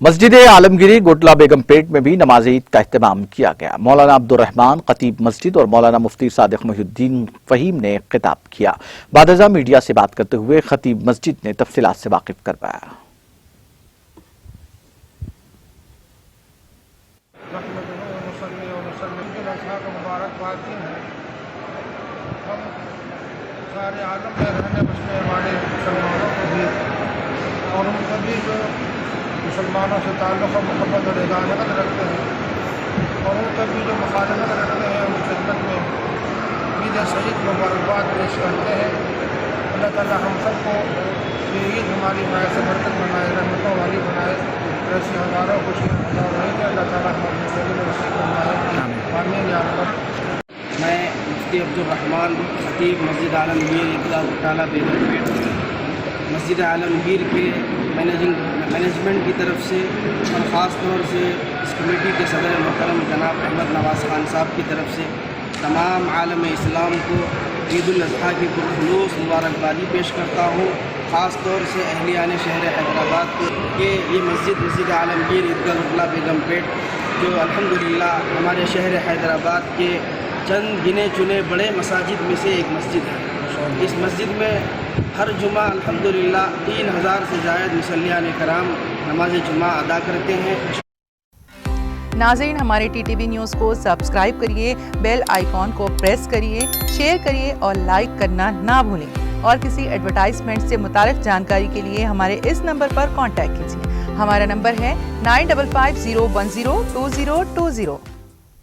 مسجد عالمگیری گٹلا بیگم پیٹ میں بھی نماز عید کا اہتمام کیا گیا۔ مولانا عبدالرحمان خطیب مسجد اور مولانا مفتی صادق محی الدین فہیم نے خطاب کیا۔ بعد ازاں میڈیا سے بات کرتے ہوئے خطیب مسجد نے تفصیلات سے واقف کروایا۔ سارے عالم میں رہنے بسنے والے مسلمانوں کو بھی اور ان سبھی جو مسلمانوں سے تعلق و محبت اور عدالت رکھتے ہیں اور ان سبھی جو مخالفت رکھتے ہیں ان خدمت میں عید سعید مبارکباد پیش کرتے ہیں۔ اللہ تعالیٰ ہم سب کو یہ عید ہماری باعث برکت بنائے، رحمتوں والی بنائے، ایسی ہزاروں خوشیاں ہزاروں رہیں گے۔ اللہ تعالیٰ ہمیں زندگی میں نصیب فرمائے، آمین یا رب۔ میں مفتی عبدالرحمان خطیب مسجد عالمگیر عیدگاہ گٹالہ بیگم پیٹ مسجد عالمگیر کے مینجمنٹ کی طرف سے اور خاص طور سے اس کمیٹی کے صدر محترم جناب احمد نواز خان صاحب کی طرف سے تمام عالم اسلام کو عید الاضحیٰ کی پرخلوص مبارکبادی پیش کرتا ہوں۔ خاص طور سے اہلیان شہر حیدرآباد کو کہ یہ مسجد عالمگیر عیدگاہ گٹالہ بیگم پیٹ جو الحمدللہ ہمارے شہر حیدرآباد کے چند گنے چنے بڑے مساجد میں سے ایک مسجد ہے۔ اس مسجد میں ہر جمعہ الحمدللہ 3000 سے زائد مصلیان کرام نماز جمعہ ادا کرتے ہیں۔ ناظرین، ہمارے ٹی ٹی وی نیوز کو سبسکرائب کریے، بیل آئیکن کو پریس کریے، شیئر کریے اور لائک کرنا نہ بھولیں۔ اور کسی ایڈورٹائزمنٹ سے متعلق جانکاری کے لیے ہمارے اس نمبر پر کانٹیکٹ کیجیے۔ ہمارا نمبر ہے 9550102020۔